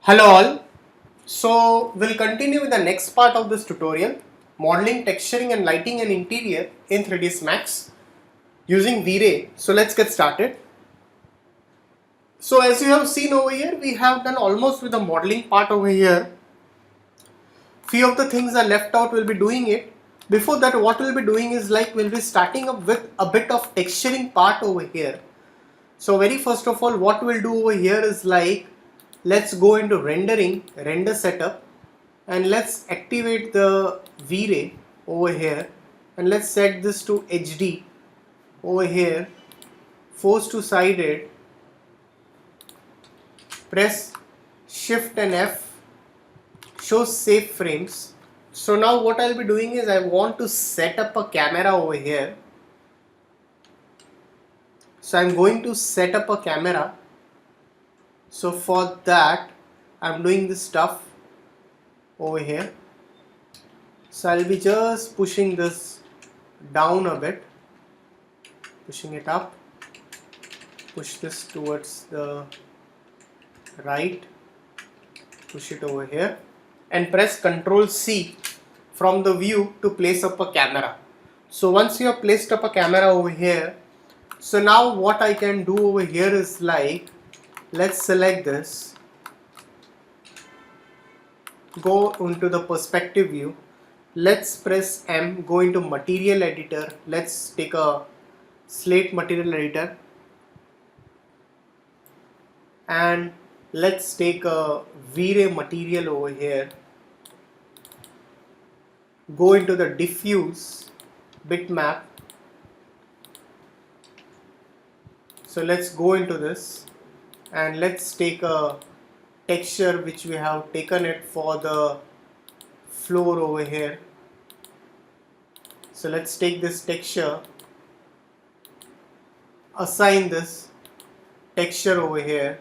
Hello all. So we'll continue with the next part of this tutorial, modeling, texturing and lighting an interior in 3ds Max using V-Ray. So let's get started. So as you have seen over here, we have done almost with the modeling part over here. Few of the things are left out, we'll be doing it. Before that, what we'll be doing is like we'll be starting up with a bit of texturing part over here. So very first of all, what we'll do over here is like, let's go into rendering, render setup, and let's activate the V-Ray over here, and let's set this to HD over here, force to sided, press Shift and F, show save frames. So now what I'll be doing is I want to set up a camera over here. So I'm going to set up a camera. So for that I'm doing this stuff over here. So I'll be just pushing this down a bit, pushing it up, push this towards the right, push it over here, and press Ctrl C from the view to place up a camera. So once you have placed up a camera over here, so now what I can do over here is like, let's select this, go into the perspective view, let's press M, go into material editor, let's take a slate material editor, and let's take a V-Ray material over here, go into the diffuse bitmap. So let's go into this and let's take a texture which we have taken it for the floor over here. So let's take this texture, assign this texture over here.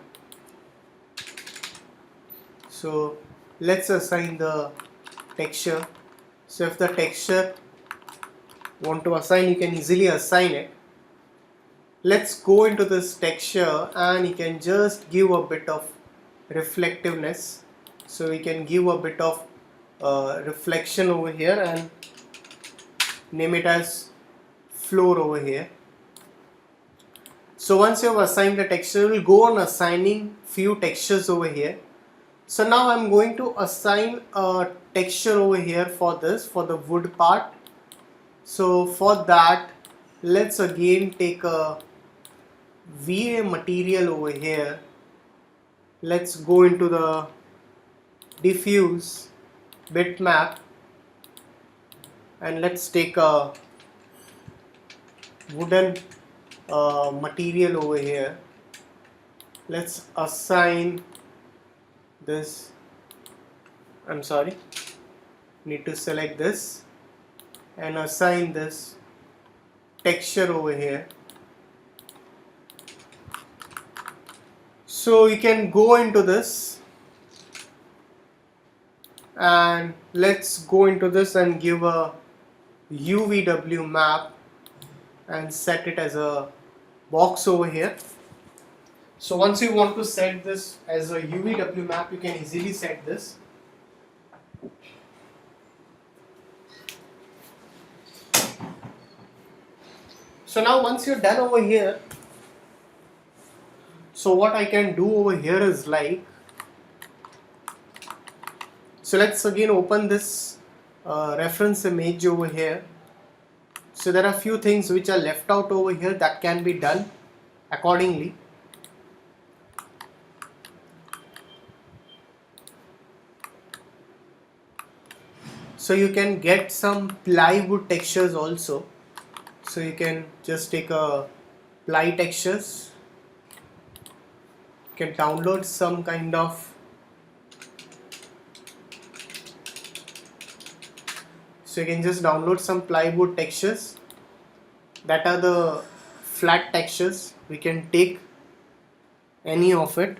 So let's assign the texture. So if the texture want to assign, you can easily assign it. Let's go into this texture and you can just give a bit of reflectiveness. So we can give a bit of reflection over here and name it as floor over here. So once you have assigned the texture, we'll go on assigning few textures over here. So now I'm going to assign a texture over here for this, for the wood part. So for that, let's again take a V-Ray material over here. Let's go into the diffuse bitmap and let's take a wooden material over here. Let's assign this, need to select this and assign this texture over here. So you can go into this and let's go into this and give a UVW map and set it as a box over here. So once you want to set this as a UVW map, you can easily set this. So now once you're done over here, so what I can do over here is like, so let's again open this reference image over here. So there are few things which are left out over here that can be done accordingly. So you can get some plywood textures also. So you can just take a ply textures. You can download some kind of, so you can just download some plywood textures that are the flat textures. We can take any of it.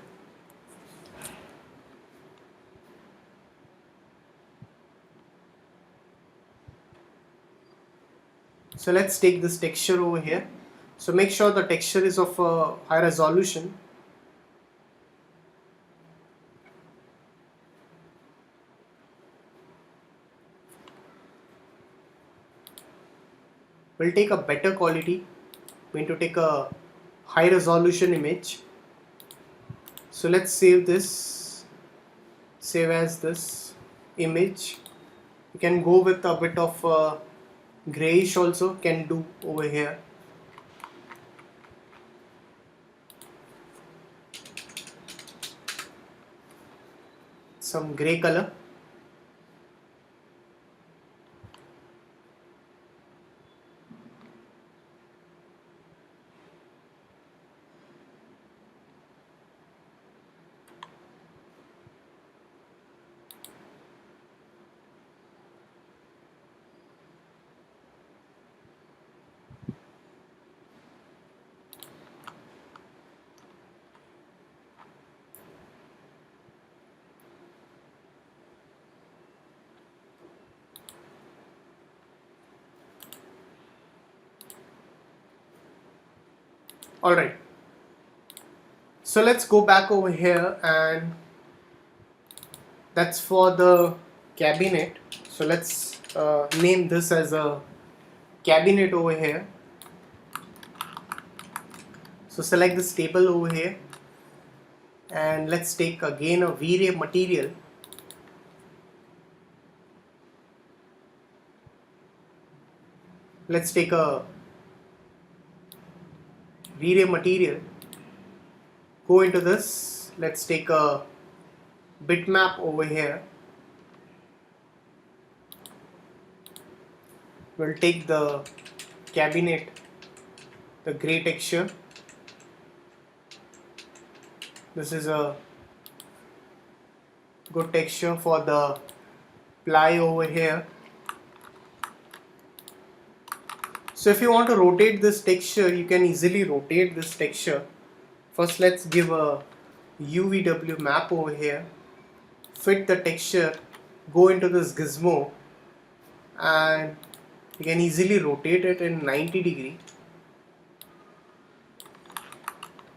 So let's take this texture over here. So make sure the texture is of a high resolution. We'll take a better quality. We're going to take a high resolution image. So let's save this, save as this image. You can go with a bit of grayish also, can do over here. Some gray color. Alright, so let's go back over here, and that's for the cabinet. So let's name this as a cabinet over here. So select this table over here, and let's take again a V-Ray material. Let's take a V-Ray material, go into this, let's take a bitmap over here. We'll take the cabinet, the gray texture. This is a good texture for the ply over here. So if you want to rotate this texture, you can easily rotate this texture. First, let's give a UVW map over here, fit the texture, go into this gizmo, and you can easily rotate it in 90 degree.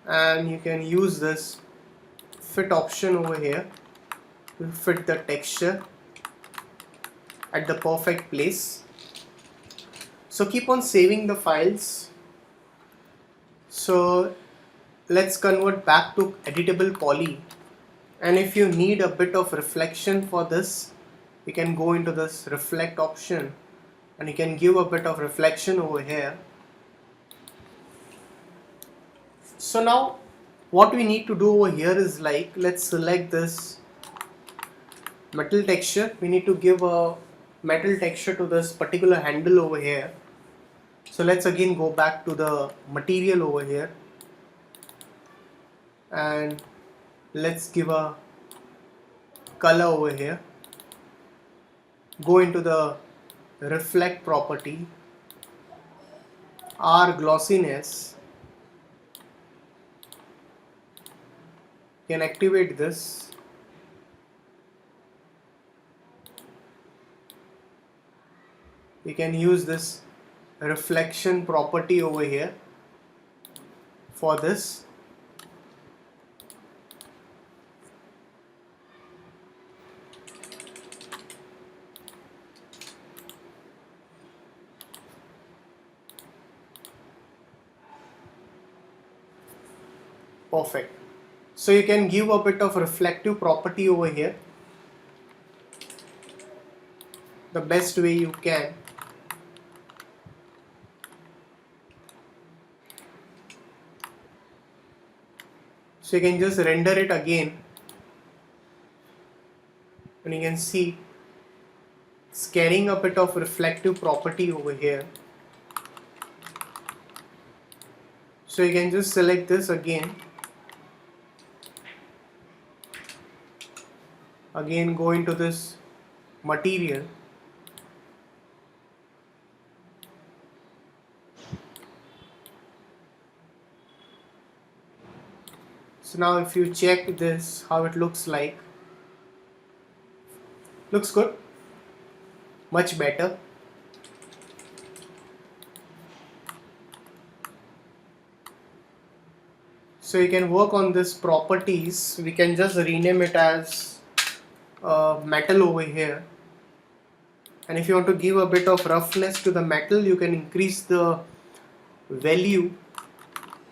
And you can use this fit option over here to fit the texture at the perfect place. So keep on saving the files. So let's convert back to editable poly, and if you need a bit of reflection for this, you can go into this reflect option and you can give a bit of reflection over here. So now what we need to do over here is, like, let's select this metal texture. We need to give a metal texture to this particular handle over here. So let's again go back to the material over here, and let's give a color over here. Go into the reflect property, R glossiness. You can activate this. You can use this reflection property over here for this. Perfect. So you can give a bit of reflective property over here the best way you can. So you can just render it again, and you can see it's carrying a bit of reflective property over here. So you can just select this again, go into this material, so now if you check this, how it looks like, looks good, much better. So you can work on this properties. We can just rename it as metal over here. And if you want to give a bit of roughness to the metal, you can increase the value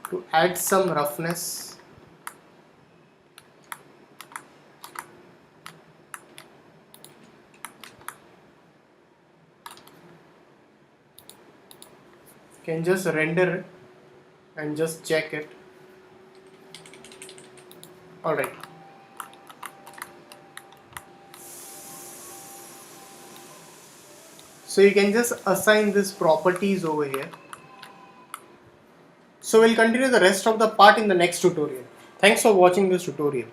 to add some roughness. You can just render it and just check it. Alright. So you can just assign these properties over here. So we'll continue the rest of the part in the next tutorial. Thanks for watching this tutorial.